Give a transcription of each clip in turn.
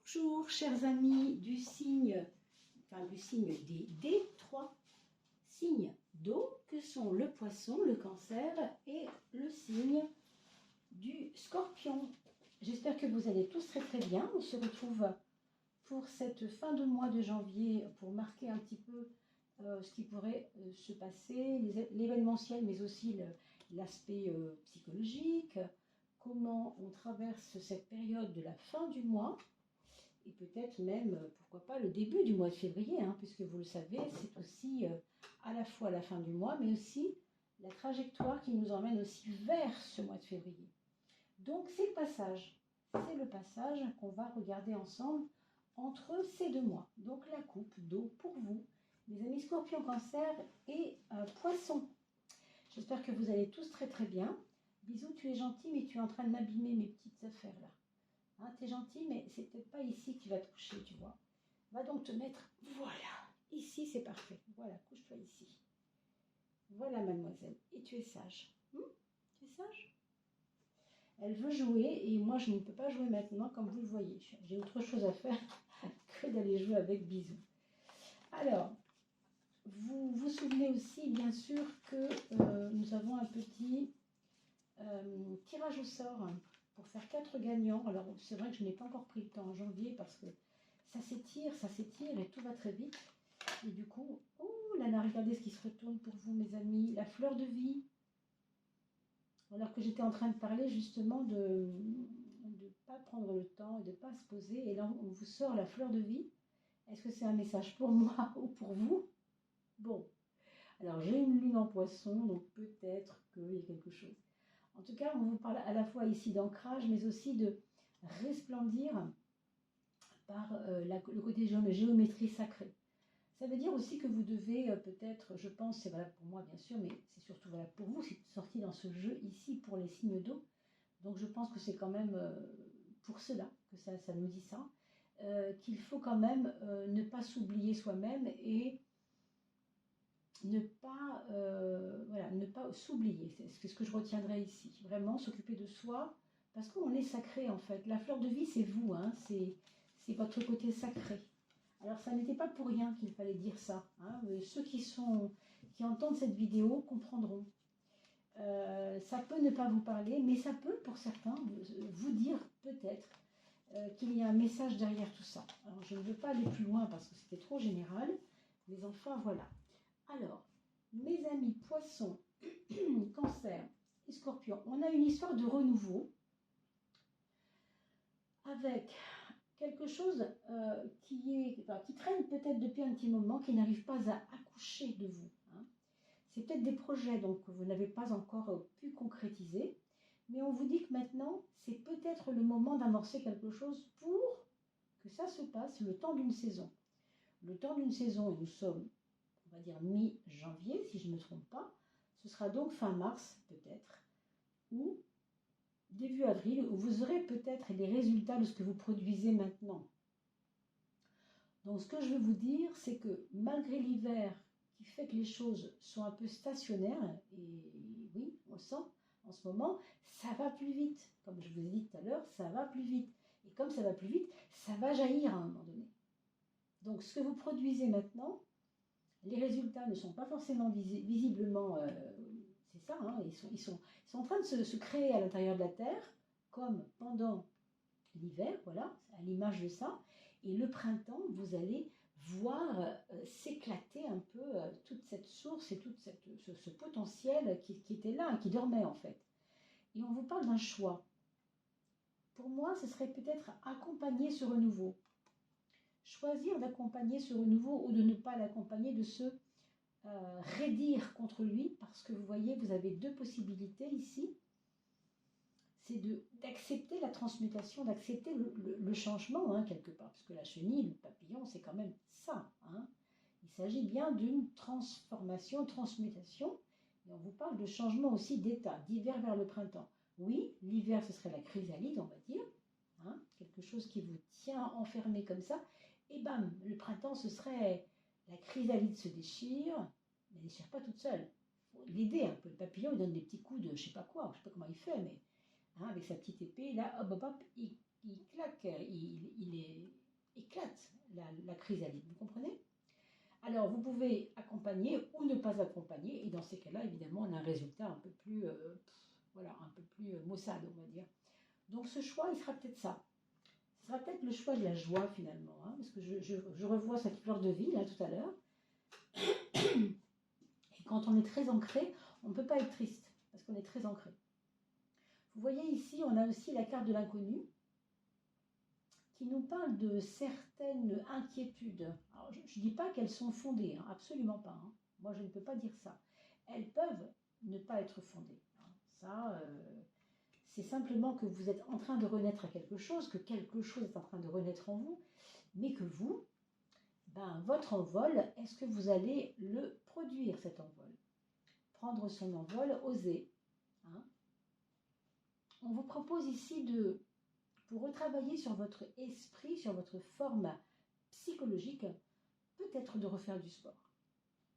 Bonjour chers amis du signe des trois signes d'eau que sont le poisson, le cancer et le signe du scorpion. J'espère que vous allez tous très très bien. On se retrouve pour cette fin de mois de janvier pour marquer un petit peu ce qui pourrait se passer, l'événementiel mais aussi l'aspect psychologique, comment on traverse cette période de la fin du mois. Et peut-être même, pourquoi pas, le début du mois de février, puisque vous le savez, c'est aussi à la fois la fin du mois, mais aussi la trajectoire qui nous emmène aussi vers ce mois de février. Donc c'est le passage qu'on va regarder ensemble entre ces deux mois. Donc la coupe d'eau pour vous, les amis Scorpion, Cancer et Poisson. J'espère que vous allez tous très très bien. Bisous, tu es gentil, mais tu es en train de m'abîmer mes petites affaires là. T'es gentil, mais c'est peut-être pas ici que tu vas te coucher, tu vois. Va donc te mettre, voilà, ici c'est parfait. Voilà, couche-toi ici. Voilà, mademoiselle. Et tu es sage. Tu es sage? Elle veut jouer et moi je ne peux pas jouer maintenant, comme vous le voyez. J'ai autre chose à faire que d'aller jouer avec Bisous. Alors, vous vous souvenez aussi, bien sûr, que nous avons un petit tirage au sort pour faire 4 gagnants. Alors c'est vrai que je n'ai pas encore pris le temps en janvier parce que ça s'étire et tout va très vite. Et du coup, oh là, regardez ce qui se retourne pour vous mes amis, la fleur de vie. Alors que j'étais en train de parler justement de ne pas prendre le temps et de ne pas se poser. Et là on vous sort la fleur de vie. Est-ce que c'est un message pour moi ou pour vous? Bon, alors j'ai une lune en poisson, donc peut-être qu'il y a quelque chose. En tout cas, on vous parle à la fois ici d'ancrage, mais aussi de resplendir par le côté géométrie sacrée. Ça veut dire aussi que vous devez peut-être, je pense, c'est valable pour moi bien sûr, mais c'est surtout valable pour vous, c'est sorti dans ce jeu ici pour les signes d'eau. Donc je pense que c'est quand même pour cela que ça nous dit ça, qu'il faut quand même ne pas s'oublier soi-même et ne pas s'oublier, c'est ce que je retiendrai ici. Vraiment s'occuper de soi, parce qu'on est sacré en fait. La fleur de vie, c'est vous, c'est votre côté sacré. Alors ça n'était pas pour rien qu'il fallait dire ça. Ceux qui entendent cette vidéo comprendront. Ça peut ne pas vous parler, mais ça peut pour certains vous dire peut-être qu'il y a un message derrière tout ça. Alors je ne veux pas aller plus loin parce que c'était trop général, mais enfin voilà. Alors, mes amis poissons, cancer et scorpion, on a une histoire de renouveau avec quelque chose qui traîne peut-être depuis un petit moment, qui n'arrive pas à accoucher de vous. C'est peut-être des projets donc, que vous n'avez pas encore pu concrétiser, mais on vous dit que maintenant, c'est peut-être le moment d'amorcer quelque chose pour que ça se passe le temps d'une saison. Le temps d'une saison, et nous sommes, on va dire mi-janvier, si je ne me trompe pas, ce sera donc fin mars peut-être, ou début avril, où vous aurez peut-être les résultats de ce que vous produisez maintenant. Donc ce que je veux vous dire, c'est que malgré l'hiver qui fait que les choses sont un peu stationnaires, et oui, on le sent en ce moment, ça va plus vite. Comme je vous ai dit tout à l'heure, ça va plus vite. Et comme ça va plus vite, ça va jaillir à un moment donné. Donc ce que vous produisez maintenant, les résultats ne sont pas forcément visiblement, c'est ça, ils sont en train de se créer à l'intérieur de la Terre, comme pendant l'hiver, voilà, à l'image de ça. Et le printemps, vous allez voir s'éclater un peu toute cette source et tout ce potentiel qui était là, qui dormait en fait. Et on vous parle d'un choix. Pour moi, ce serait peut-être accompagner ce renouveau. Choisir d'accompagner ce renouveau ou de ne pas l'accompagner, de se raidir contre lui, parce que vous voyez, vous avez deux possibilités ici. C'est d'accepter la transmutation, d'accepter le changement, quelque part. Parce que la chenille, le papillon, c'est quand même ça. Il s'agit bien d'une transformation, transmutation. Et on vous parle de changement aussi d'état, d'hiver vers le printemps. Oui, l'hiver, ce serait la chrysalide, on va dire. Quelque chose qui vous tient enfermé comme ça. Et bam, le printemps, ce serait la chrysalide se déchire, mais elle ne déchire pas toute seule. Il faut l'aider un peu. Le papillon, il donne des petits coups de je sais pas quoi, je sais pas comment il fait, mais avec sa petite épée, là, hop, hop, hop, il claque, il éclate la chrysalide, vous comprenez? Alors, vous pouvez accompagner ou ne pas accompagner, et dans ces cas-là, évidemment, on a un résultat un peu plus, voilà, un peu plus maussade, on va dire. Donc, ce choix, il sera peut-être ça. Ce sera peut-être le choix de la joie, finalement, hein, parce que je revois cette fleur de vie, là, tout à l'heure. Et quand on est très ancré, on ne peut pas être triste, parce qu'on est très ancré. Vous voyez ici, on a aussi la carte de l'inconnu, qui nous parle de certaines inquiétudes. Alors, je ne dis pas qu'elles sont fondées, hein, absolument pas. Hein. Moi, je ne peux pas dire ça. Elles peuvent ne pas être fondées. Hein. Ça, c'est simplement que vous êtes en train de renaître à quelque chose, que quelque chose est en train de renaître en vous, mais que vous, ben, votre envol, est-ce que vous allez le produire, cet envol? Prendre son envol, oser. Hein. On vous propose ici pour retravailler sur votre esprit, sur votre forme psychologique, peut-être de refaire du sport.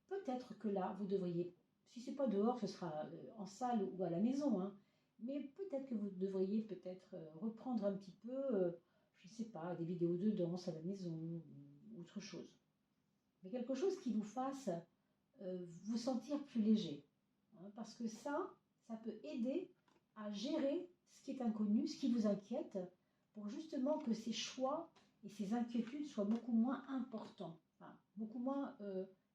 Peut-être que là, vous devriez, si ce n'est pas dehors, ce sera en salle ou à la maison, hein, mais peut-être que vous devriez peut-être reprendre un petit peu, je ne sais pas, des vidéos de danse à la maison ou autre chose. Mais quelque chose qui vous fasse vous sentir plus léger. Hein, parce que ça peut aider à gérer ce qui est inconnu, ce qui vous inquiète, pour justement que ces choix et ces inquiétudes soient beaucoup moins importants, enfin, beaucoup moins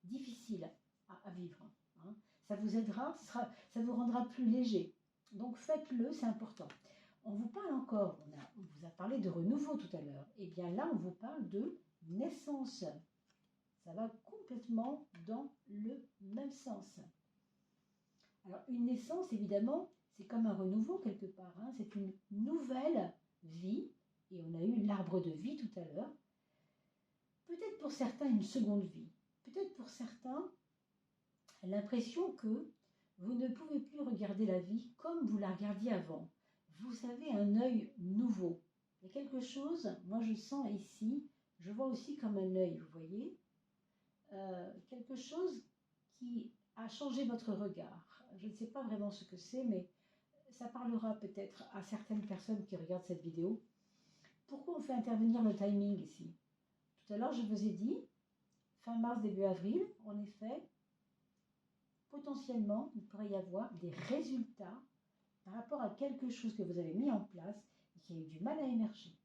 difficiles à vivre. Hein. Ça vous aidera, ça vous rendra plus léger. Donc faites-le, c'est important. On vous parle encore, on vous a parlé de renouveau tout à l'heure. Et bien là, on vous parle de naissance. Ça va complètement dans le même sens. Alors une naissance, évidemment, c'est comme un renouveau quelque part. Hein. C'est une nouvelle vie. Et on a eu l'arbre de vie tout à l'heure. Peut-être pour certains une seconde vie. Peut-être pour certains l'impression que vous ne pouvez plus regarder la vie comme vous la regardiez avant. Vous avez un œil nouveau. Il y a quelque chose, moi je sens ici, je vois aussi comme un œil, vous voyez, quelque chose qui a changé votre regard. Je ne sais pas vraiment ce que c'est, mais ça parlera peut-être à certaines personnes qui regardent cette vidéo. Pourquoi on fait intervenir le timing ici? Tout à l'heure, je vous ai dit, fin mars, début avril, en effet, potentiellement, il pourrait y avoir des résultats par rapport à quelque chose que vous avez mis en place et qui a eu du mal à émerger.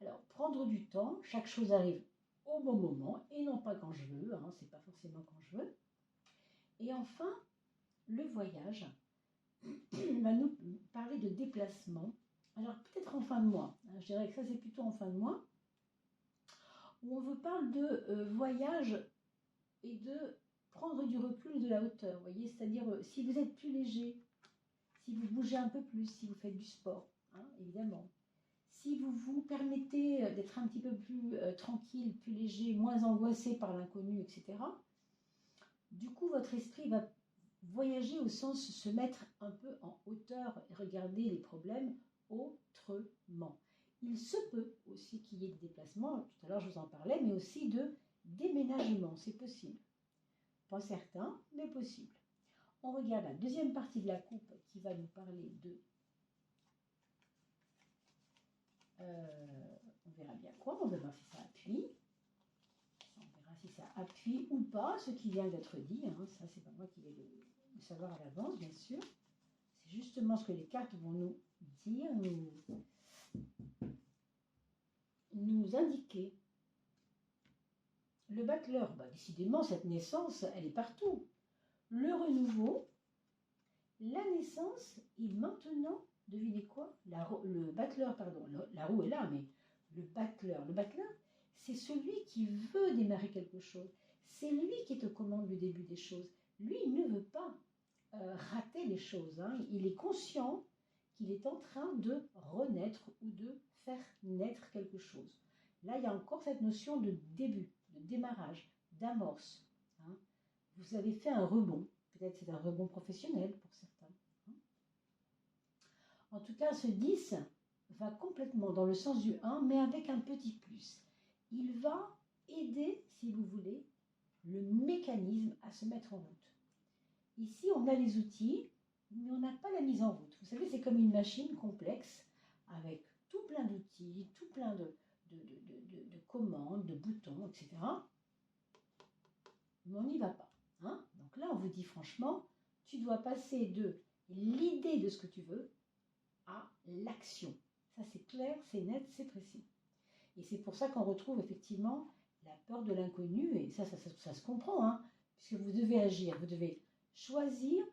Alors, prendre du temps, chaque chose arrive au bon moment et non pas quand je veux, hein, c'est pas forcément quand je veux. Et enfin, le voyage va nous parler de déplacement. Alors, peut-être en fin de mois, hein, je dirais que ça c'est plutôt en fin de mois, où on vous parle de voyage et de prendre du recul et de la hauteur, vous voyez, c'est-à-dire si vous êtes plus léger, si vous bougez un peu plus, si vous faites du sport, hein, évidemment. Si vous vous permettez d'être un petit peu plus tranquille, plus léger, moins angoissé par l'inconnu, etc., du coup, votre esprit va voyager au sens se mettre un peu en hauteur et regarder les problèmes autrement. Il se peut aussi qu'il y ait des déplacements, tout à l'heure je vous en parlais, mais aussi de déménagement, c'est possible. Pas certain, mais possible. On regarde la deuxième partie de la coupe qui va nous parler de... on verra bien quoi, on verra si ça appuie. On verra si ça appuie ou pas ce qui vient d'être dit. Hein. Ça, c'est pas moi qui vais le savoir à l'avance, bien sûr. C'est justement ce que les cartes vont nous dire, nous indiquer. Le battleur, bah, décidément, cette naissance, elle est partout. Le renouveau, la naissance, et maintenant, devinez quoi? Le battleur, pardon, la roue est là, mais le battleur, c'est celui qui veut démarrer quelque chose. C'est lui qui est aux commandes du début des choses. Lui, il ne veut pas rater les choses. Hein. Il est conscient qu'il est en train de renaître ou de faire naître quelque chose. Là, il y a encore cette notion de début, de démarrage, d'amorce. Hein. Vous avez fait un rebond. Peut-être c'est un rebond professionnel pour certains. Hein. En tout cas, ce 10 va complètement dans le sens du 1, mais avec un petit plus. Il va aider, si vous voulez, le mécanisme à se mettre en route. Ici, on a les outils, mais on n'a pas la mise en route. Vous savez, c'est comme une machine complexe, avec tout plein d'outils, tout plein de commande, de boutons, etc. Mais on n'y va pas. Hein. Donc là, on vous dit franchement, tu dois passer de l'idée de ce que tu veux à l'action. Ça, c'est clair, c'est net, c'est précis. Et c'est pour ça qu'on retrouve effectivement la peur de l'inconnu, et ça se comprend, hein, puisque vous devez agir, vous devez choisir,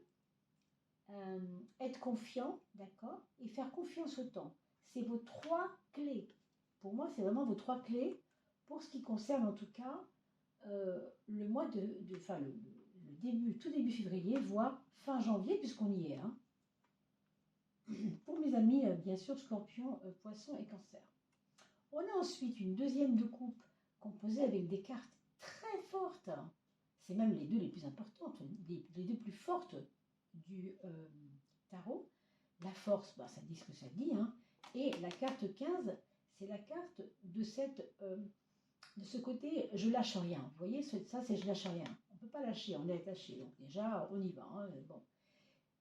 être confiant, d'accord, et faire confiance au temps. C'est vos 3 clés. Pour moi, c'est vraiment vos 3 clés pour ce qui concerne en tout cas le mois le début, tout début février, voire fin janvier, puisqu'on y est. Hein. Pour mes amis, bien sûr, Scorpion, Poisson et Cancer. On a ensuite une deuxième de coupe composée avec des cartes très fortes. C'est même les 2 les plus importantes, les 2 plus fortes du tarot. La force, bah, ça dit ce que ça dit. Hein. Et la carte 15, c'est la carte de, de ce côté je lâche rien. Vous voyez, ça c'est je lâche rien. On ne peut pas lâcher, on est attaché. Donc déjà, on y va. Hein. Bon.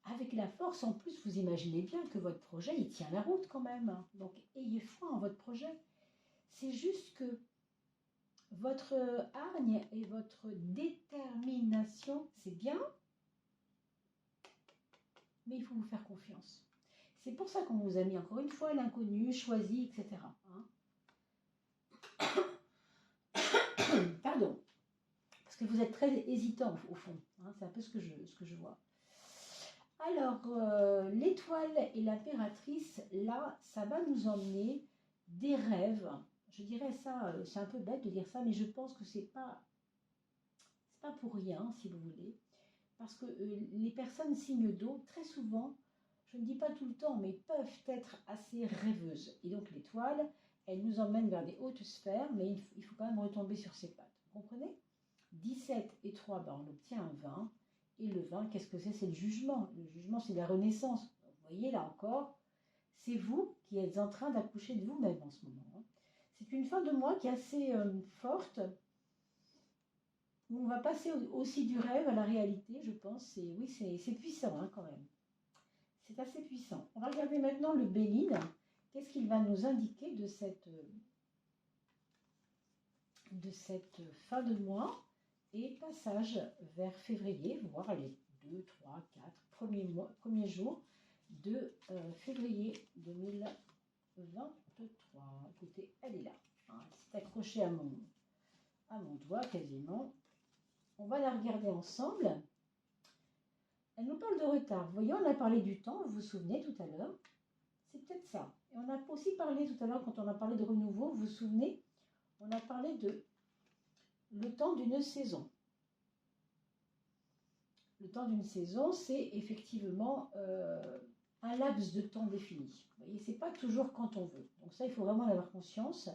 Avec la force, en plus, vous imaginez bien que votre projet, il tient la route quand même. Donc ayez foi en votre projet. C'est juste que votre hargne et votre détermination, c'est bien, mais il faut vous faire confiance. C'est pour ça qu'on vous a mis encore une fois l'inconnu, choisi, etc. Hein. Pardon, parce que vous êtes très hésitant au fond. Hein, c'est un peu ce que je vois. Alors, l'étoile et l'impératrice, là, ça va nous emmener des rêves. Je dirais ça, c'est un peu bête de dire ça, mais je pense que c'est pas pour rien, si vous voulez. Parce que les personnes signes d'eau, très souvent, je ne dis pas tout le temps, mais peuvent être assez rêveuses. Et donc l'étoile, elle nous emmène vers des hautes sphères, mais il faut quand même retomber sur ses pattes. Vous comprenez? 17 et 3, ben, on obtient un 20. Et le 20, qu'est-ce que c'est? C'est le jugement. Le jugement, c'est la renaissance. Donc, vous voyez, là encore, c'est vous qui êtes en train d'accoucher de vous-même en ce moment. Hein. C'est une fin de mois qui est assez forte, où on va passer aussi du rêve à la réalité, je pense. Et oui, c'est puissant hein, quand même. C'est assez puissant. On va regarder maintenant le Béline. Qu'est-ce qu'il va nous indiquer de cette fin de mois et passage vers février, voire les 2, 3, 4 premiers jours de février 2023. Écoutez, elle est là. Hein, elle s'est accrochée à mon doigt quasiment. On va la regarder ensemble. Elle nous parle de retard. Vous voyez, on a parlé du temps, vous vous souvenez tout à l'heure. C'est peut-être ça. Et on a aussi parlé tout à l'heure, quand on a parlé de renouveau, vous vous souvenez, on a parlé de le temps d'une saison. Le temps d'une saison, c'est effectivement un laps de temps défini. Vous voyez, c'est pas toujours quand on veut. Donc ça, il faut vraiment en avoir conscience.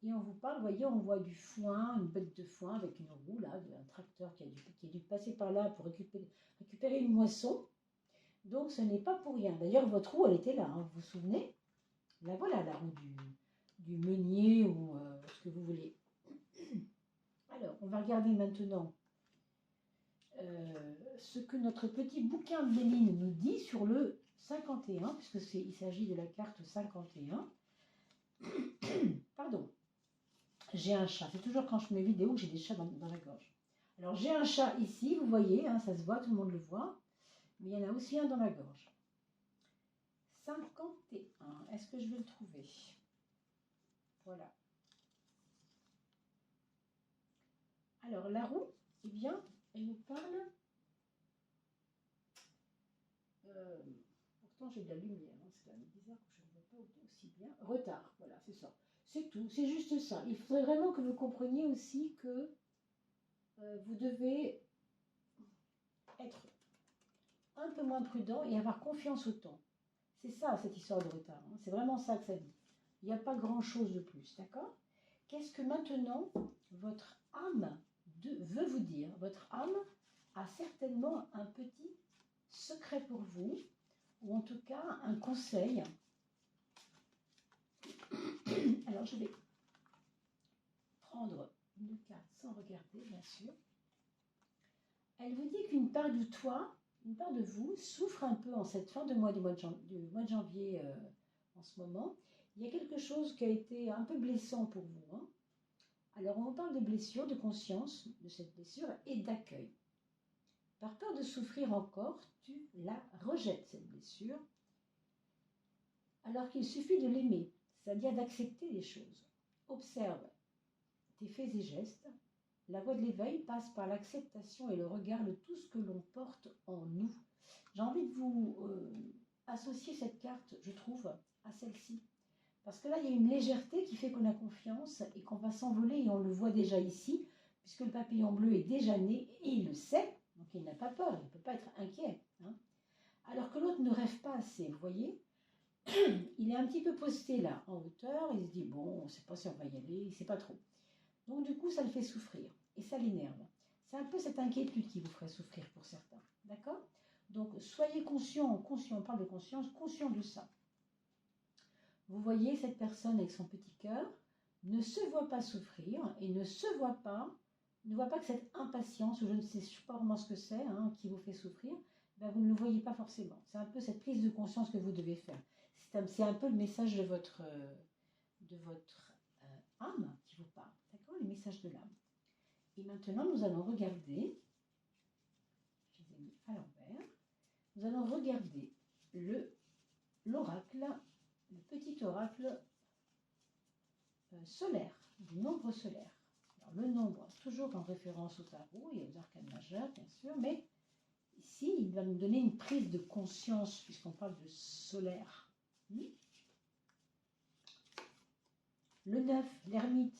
Et on vous parle, vous voyez, on voit du foin, une bête de foin avec une roue, là, un tracteur qui a dû passer par là pour récupérer une moisson. Donc ce n'est pas pour rien. D'ailleurs, votre roue, elle était là, hein, vous vous souvenez? Là, voilà, la roue du meunier ou ce que vous voulez. Alors, on va regarder maintenant ce que notre petit bouquin de Béline nous dit sur le 51, puisqu'il s'agit de la carte 51. Pardon. J'ai un chat. C'est toujours quand je fais mes vidéos que j'ai des chats dans la gorge. Alors, j'ai un chat ici, vous voyez, hein, ça se voit, tout le monde le voit. Mais il y en a aussi un dans la gorge. 51. Est-ce que je vais le trouver? Voilà. Alors, la roue, eh bien, elle nous parle... pourtant, j'ai de la lumière. Hein, c'est quand même bizarre que je ne vois pas aussi bien. Retard, voilà, c'est ça. C'est tout, c'est juste ça. Il faudrait vraiment que vous compreniez aussi que vous devez être un peu moins prudent et avoir confiance au temps. C'est ça, cette histoire de retard. Hein. C'est vraiment ça que ça dit. Il n'y a pas grand-chose de plus, d'accord? Qu'est-ce que maintenant votre âme veut vous dire? Votre âme a certainement un petit secret pour vous, ou en tout cas un conseil. Alors je vais prendre une carte sans regarder, bien sûr. Elle vous dit qu'une part de toi, une part de vous, souffre un peu en cette fin de mois du mois de janvier en ce moment. Il y a quelque chose qui a été un peu blessant pour vous. Hein. Alors, on parle de blessure, de conscience de cette blessure et d'accueil. Par peur de souffrir encore, tu la rejettes, cette blessure, alors qu'il suffit de l'aimer, c'est-à-dire d'accepter les choses. Observe tes faits et gestes. La voie de l'éveil passe par l'acceptation et le regard de tout ce que l'on porte en nous. J'ai envie de vous associer cette carte, je trouve, à celle-ci. Parce que là, il y a une légèreté qui fait qu'on a confiance et qu'on va s'envoler, et on le voit déjà ici, puisque le papillon bleu est déjà né et il le sait, donc il n'a pas peur, il ne peut pas être inquiet. Hein. Alors que l'autre ne rêve pas assez, vous voyez. Il est un petit peu posté là, en hauteur, il se dit, bon, on ne sait pas si on va y aller, il ne sait pas trop. Donc du coup, ça le fait souffrir et ça l'énerve. C'est un peu cette inquiétude qui vous ferait souffrir pour certains, d'accord? Donc soyez conscient, on parle de conscience, conscient de ça. Vous voyez, cette personne avec son petit cœur ne se voit pas souffrir et ne voit pas que cette impatience, ou je ne sais pas vraiment ce que c'est, hein, qui vous fait souffrir, ben vous ne le voyez pas forcément. C'est un peu cette prise de conscience que vous devez faire. C'est un peu le message de votre âme qui vous parle, d'accord? Le message de l'âme. Et maintenant, nous allons regarder, je les ai mis à l'envers, nous allons regarder l'oracle, le petit oracle solaire, du nombre solaire. Alors, le nombre, toujours en référence au tarot et aux arcanes majeures, bien sûr, mais ici, il va nous donner une prise de conscience, puisqu'on parle de solaire. Le 9, l'ermite.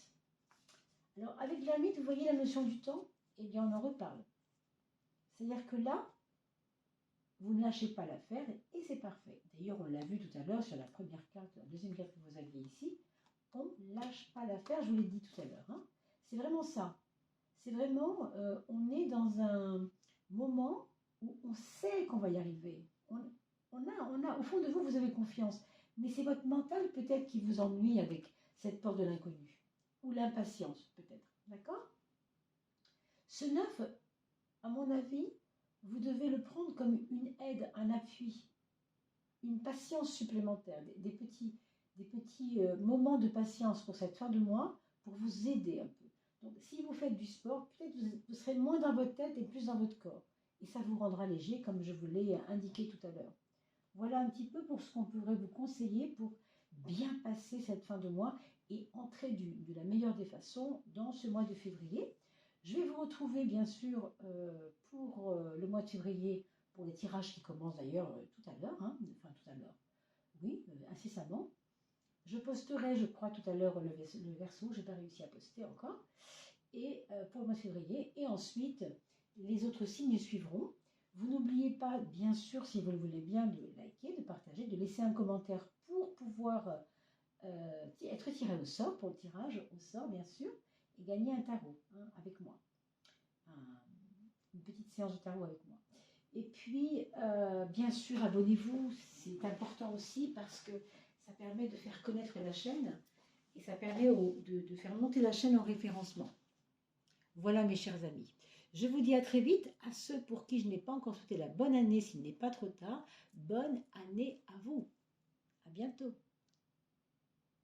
Alors, avec l'ermite, vous voyez la notion du temps? Eh bien, on en reparle. C'est-à-dire que là, vous ne lâchez pas l'affaire et c'est parfait. D'ailleurs, on l'a vu tout à l'heure sur la première carte, la deuxième carte que vous aviez ici. On ne lâche pas l'affaire, je vous l'ai dit tout à l'heure. Hein. C'est vraiment ça. C'est vraiment, on est dans un moment où on sait qu'on va y arriver. Au fond de vous, vous avez confiance. Mais c'est votre mental peut-être qui vous ennuie avec cette peur de l'inconnu. Ou l'impatience peut-être. D'accord? Ce 9, à mon avis, vous devez le prendre comme une aide, un appui, une patience supplémentaire, des petits moments de patience pour cette fin de mois, pour vous aider un peu. Donc, si vous faites du sport, peut-être vous serez moins dans votre tête et plus dans votre corps. Et ça vous rendra léger, comme je vous l'ai indiqué tout à l'heure. Voilà un petit peu pour ce qu'on pourrait vous conseiller pour bien passer cette fin de mois et entrer de la meilleure des façons dans ce mois de février. Je vais vous retrouver bien sûr pour le mois de février, pour les tirages qui commencent d'ailleurs tout à l'heure, hein, enfin tout à l'heure, oui, incessamment. Je posterai, je crois, tout à l'heure le verso, je n'ai pas réussi à poster encore, et pour le mois de février, et ensuite les autres signes suivront. Vous n'oubliez pas, bien sûr, si vous le voulez bien, de liker, de partager, de laisser un commentaire pour pouvoir être tiré au sort, pour le tirage au sort, bien sûr, et gagner un tarot hein, avec moi. Une petite séance de tarot avec moi. Et puis, bien sûr, abonnez-vous, c'est important aussi parce que ça permet de faire connaître la chaîne et ça permet de faire monter la chaîne en référencement. Voilà mes chers amis. Je vous dis à très vite. À ceux pour qui je n'ai pas encore souhaité la bonne année, s'il n'est pas trop tard, bonne année à vous. À bientôt.